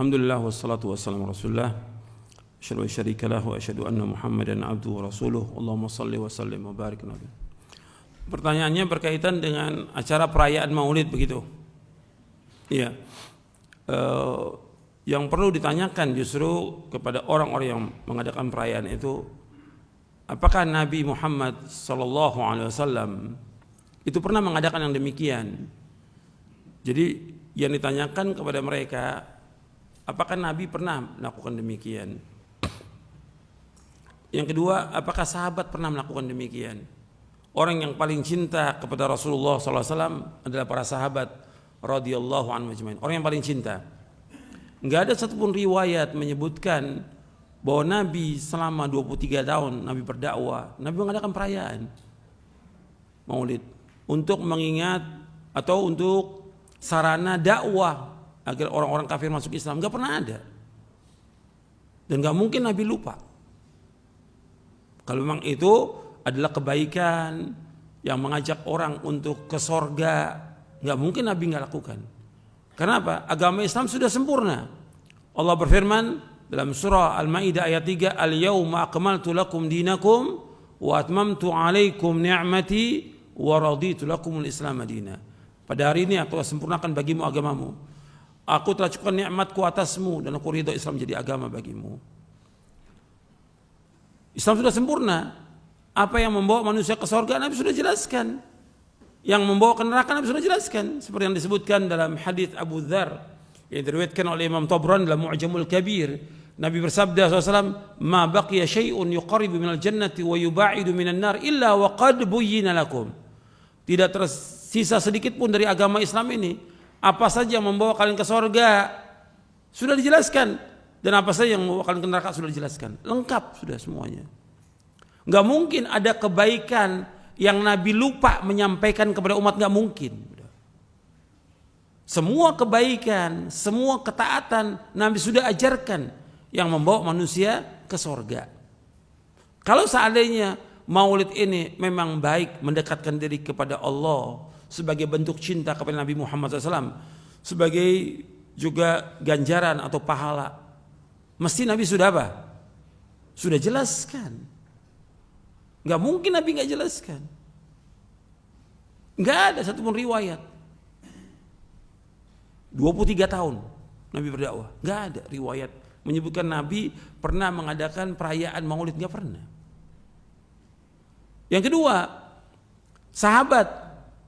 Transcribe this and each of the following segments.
Alhamdulillah wassalatu wassalamu rasulullah. Asyhadu an la syarika lahu wa asyhadu anna Muhammadan abduhu wa rasuluh. Allahumma shalli wa sallim wa barik nabi. Pertanyaannya berkaitan dengan acara perayaan Maulid begitu. Iya. Yang perlu ditanyakan justru kepada orang-orang yang mengadakan perayaan itu, apakah Nabi Muhammad sallallahu alaihi wasallam itu pernah mengadakan yang demikian? Jadi yang ditanyakan kepada mereka, apakah Nabi pernah melakukan demikian? Yang kedua, apakah sahabat pernah melakukan demikian? Orang yang paling cinta kepada Rasulullah SAW adalah para sahabat radhiyallahu anhum ajmain. Orang yang paling cinta. Enggak ada satupun riwayat menyebutkan bahwa Nabi selama 23 tahun Nabi berdakwah, Nabi mengadakan perayaan Maulid untuk mengingat atau untuk sarana dakwah agar orang-orang kafir masuk Islam. Enggak pernah ada. Dan enggak mungkin Nabi lupa. Kalau memang itu adalah kebaikan yang mengajak orang untuk ke sorga, nggak mungkin Nabi nggak lakukan. Kenapa? Agama Islam sudah sempurna. Allah berfirman dalam surah Al-Maidah ayat 3, Al-yawma akmaltu lakum dinakum wa atmamtu alaikum ni'mati wa raditu lakumul Islam madina. Pada hari ini aku telah sempurnakan bagimu agamamu. Aku telah cukupkan nikmatku atasmu dan aku ridha Islam jadi agama bagimu. Islam sudah sempurna. Apa yang membawa manusia ke surga Nabi sudah jelaskan. Yang membawa ke neraka Nabi sudah jelaskan. Seperti yang disebutkan dalam hadis Abu Dzar yang diriwayatkan oleh Imam Tabrani dalam Mu'jamul Kabir. Nabi bersabda SAW, "Ma baqiya syai'un yuqarribu minal jannati wa yuba'idu minan nar illa wa qad buyyina lakum." Tidak tersisa sedikit pun dari agama Islam ini. Apa saja yang membawa kalian ke surga sudah dijelaskan. Dan apa saja yang membawa kalian ke neraka sudah dijelaskan. Lengkap sudah semuanya. Enggak mungkin ada kebaikan yang Nabi lupa menyampaikan kepada umat, enggak mungkin. Semua kebaikan, semua ketaatan Nabi sudah ajarkan yang membawa manusia ke surga. Kalau seandainya Maulid ini memang baik mendekatkan diri kepada Allah sebagai bentuk cinta kepada Nabi Muhammad SAW, sebagai juga ganjaran atau pahala, mesti Nabi sudah apa? Sudah jelaskan. Enggak mungkin Nabi enggak jelaskan. Enggak ada satupun riwayat. 23 tahun Nabi berdakwah, enggak ada riwayat menyebutkan Nabi pernah mengadakan perayaan Maulid, enggak pernah. Yang kedua, sahabat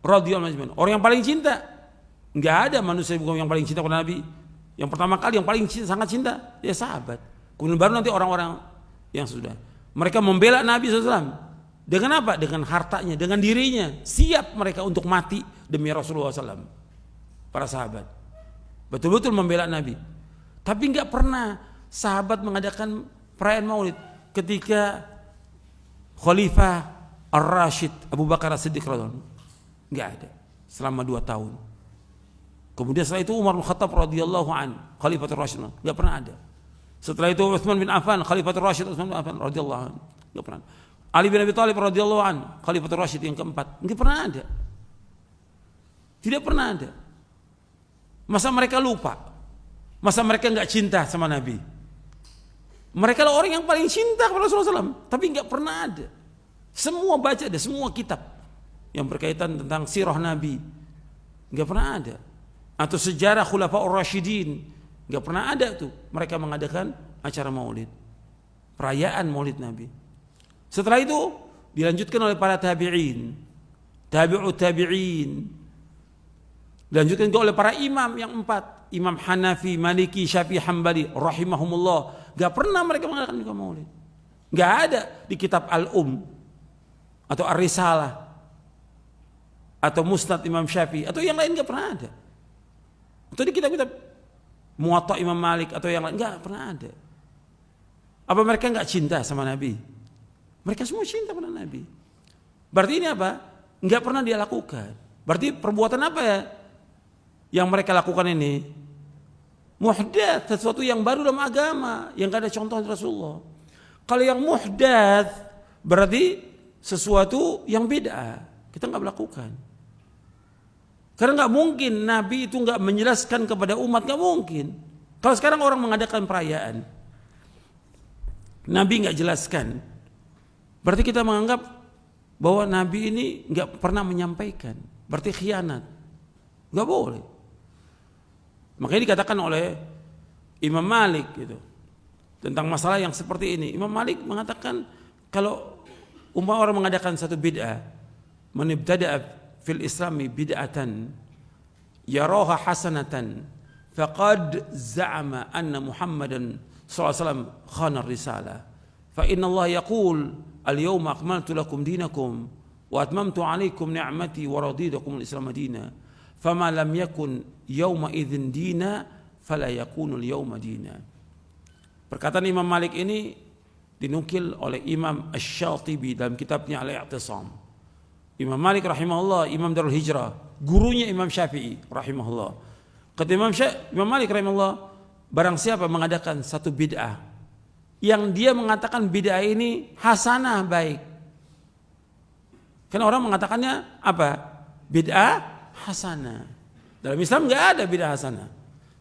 radhiyallahu anhum, orang yang paling cinta. Enggak ada manusia yang paling cinta kepada Nabi. Yang pertama kali yang paling cinta, sangat cinta ya sahabat. Kemudian baru nanti orang-orang yang sudah. Mereka membela Nabi SAW. Dengan apa? Dengan hartanya, dengan dirinya. Siap mereka untuk mati demi Rasulullah SAW. Para sahabat. Betul-betul membela Nabi. Tapi enggak pernah sahabat mengadakan perayaan Maulid ketika Khalifah Ar-Rashid Abu Bakar As-Siddiq radhiyallahu anhu. Enggak ada. Selama 2 tahun. Kemudian setelah itu Umar bin Khattab radhiyallahu an, Khalifatul Rasyid, enggak pernah ada. Setelah itu Utsman bin Affan, Khalifatul Rasyid Utsman bin Affan radhiyallahu an, enggak pernah. Ali bin Abi Thalib radhiyallahu an, Khalifatul Rasyid yang keempat, enggak pernah ada. Tidak pernah ada. Masa mereka lupa? Masa mereka enggak cinta sama Nabi? Mereka lah orang yang paling cinta kepada Rasulullah SAW, tapi enggak pernah ada. Semua baca ada, semua kitab yang berkaitan tentang sirah Nabi, enggak pernah ada. Atau sejarah Khulafaur Rasyidin, enggak pernah ada tuh mereka mengadakan acara Maulid, perayaan Maulid Nabi. Setelah itu dilanjutkan oleh para tabi'in, tabi'ut tabi'in, dilanjutkan juga oleh para imam yang 4, Imam Hanafi, Maliki, Syafi'i, Hambali rahimahumullah. Enggak pernah mereka mengadakan juga Maulid. Enggak ada di kitab Al-Um atau Ar-Risalah atau Musnad Imam Syafi'i atau yang lain enggak pernah ada. Atau di kitab-kitab Muwatta Imam Malik atau yang lain, enggak pernah ada. Apa mereka enggak cinta sama Nabi? Mereka semua cinta pada Nabi. Berarti ini apa? Enggak pernah dia lakukan. Berarti perbuatan apa ya yang mereka lakukan ini? Muhdats, sesuatu yang baru dalam agama, yang enggak ada contoh dari Rasulullah. Kalau yang muhdats berarti sesuatu yang beda, kita enggak melakukan. Karena nggak mungkin Nabi itu nggak menjelaskan kepada umat, nggak mungkin. Kalau sekarang orang mengadakan perayaan, Nabi nggak jelaskan, berarti kita menganggap bahwa Nabi ini nggak pernah menyampaikan, berarti khianat, nggak boleh. Makanya dikatakan oleh Imam Malik gitu tentang masalah yang seperti ini. Imam Malik mengatakan kalau orang mengadakan satu bid'ah, man ibtada'a fil islami bid'atan yaraha hasanatan faqad za'ama anna Muhammadan sallallahu alaihi wasallam khana risalah fa inna Allah yaqul al-yawma akmaltu lakum dinakum wa atmamtu 'alaikum ni'mati wa raditu lakum al-islam madina fama lam yakun yawma idzin dina fala yakunu al-yawma dina. Perkataan Imam Malik ini dinukil oleh Imam Asy-Syatibi dalam kitabnya Al-I'tisam. Imam Malik rahimahullah, Imam Darul Hijrah, gurunya Imam Syafi'i rahimahullah. Kata Imam Malik rahimahullah, barang siapa mengadakan satu bid'ah yang dia mengatakan bid'ah ini hasanah, baik. Karena orang mengatakannya apa? Bid'ah hasanah. Dalam Islam nggak ada bid'ah hasanah.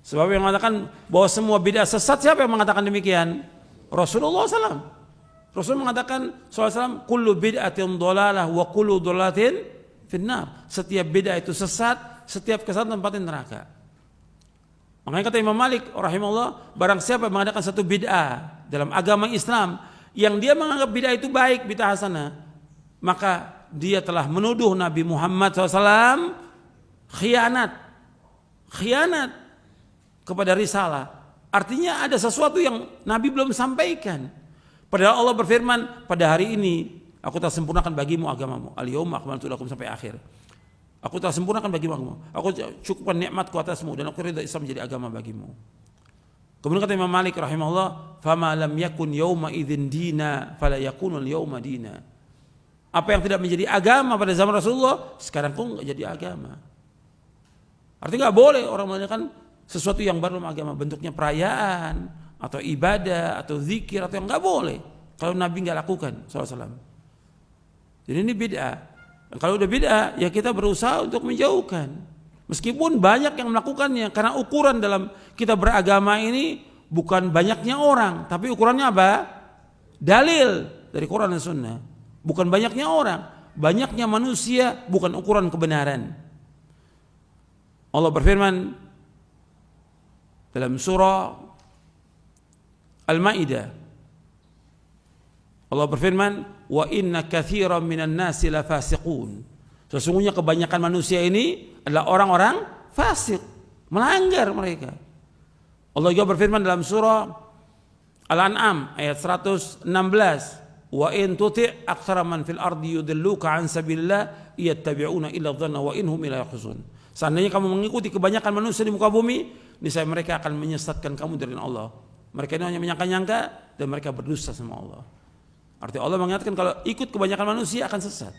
Sebab yang mengatakan bahwa semua bid'ah sesat, siapa yang mengatakan demikian? Rasulullah SAW. Rasul mengatakan SAW, kullu bid'atin dhalalah wa kullu dhalalatin finnar. Setiap bid'ah itu sesat, setiap kesesatan tempatnya neraka. Makanya kata Imam Malik rahimahullah, barang siapa yang mengadakan satu bid'ah dalam agama Islam yang dia menganggap bid'ah itu baik, bid'ah hasanah, maka dia telah menuduh Nabi Muhammad SAW khianat kepada risalah. Artinya ada sesuatu yang Nabi belum sampaikan. Padahal Allah berfirman, pada hari ini aku telah sempurnakan bagimu agamamu. Al-yawma akmaltu lakum sampai akhir. Aku telah sempurnakan bagimu agamamu. Aku cukupkan nikmatku atasmu dan aku ridha Islam menjadi agama bagimu. Kemudian kata Imam Malik rahimahullah, fama lam yakun yawma idzin dina fala yakunu al-yawma dina. Apa yang tidak menjadi agama pada zaman Rasulullah, sekarang pun enggak jadi agama. Artinya enggak boleh orang mengadakan sesuatu yang baru dalam agama, bentuknya perayaan atau ibadah atau zikir atau yang enggak boleh kalau Nabi enggak lakukan SAW. Jadi ini bid'ah. Kalau udah bid'ah ya kita berusaha untuk menjauhkan. Meskipun banyak yang melakukannya, karena ukuran dalam kita beragama ini bukan banyaknya orang, tapi ukurannya apa? Dalil dari Quran dan Sunnah. Bukan banyaknya orang, banyaknya manusia bukan ukuran kebenaran. Allah berfirman dalam surah Al-Maidah, Allah berfirman, wa inna katsiran minan nasi lafasiqun. Sesungguhnya kebanyakan manusia ini adalah orang-orang fasik, melanggar mereka. Allah juga berfirman dalam surah Al-An'am ayat 116, wa in tuti' aktsara man fil ardi yudilluka an sabilillah yattabi'una illa dhanna wa inhum illa yakhrusun. Seandainya kamu mengikuti kebanyakan manusia di muka bumi, niscaya mereka akan menyesatkan kamu dari Allah. Mereka ini hanya menyangka-nyangka dan mereka berdusta sama Allah. Artinya Allah mengatakan kalau ikut kebanyakan manusia akan sesat.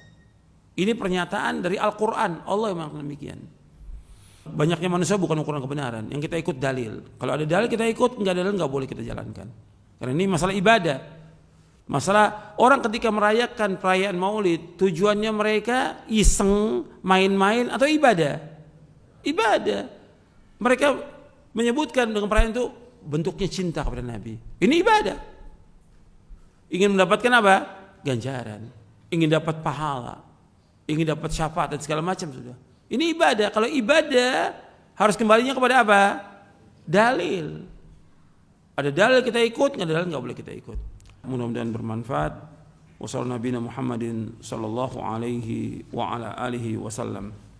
Ini pernyataan dari Al-Quran. Allah yang mengatakan demikian. Banyaknya manusia bukan ukuran kebenaran. Yang kita ikut dalil. Kalau ada dalil kita ikut, enggak ada dalil enggak boleh kita jalankan. Karena ini masalah ibadah. Masalah orang ketika merayakan perayaan Maulid, tujuannya mereka iseng, main-main atau ibadah? Ibadah. Mereka menyebutkan dengan perayaan itu bentuknya cinta kepada Nabi. Ini ibadah. Ingin mendapatkan apa? Ganjaran. Ingin dapat pahala. Ingin dapat syafaat dan segala macam sudah. Ini ibadah. Kalau ibadah harus kembalinya kepada apa? Dalil. Ada dalil kita ikut, nggak ada dalil nggak boleh kita ikut. Mudah-mudahan bermanfaat. Wassalamualaikum warahmatullahi wabarakatuh.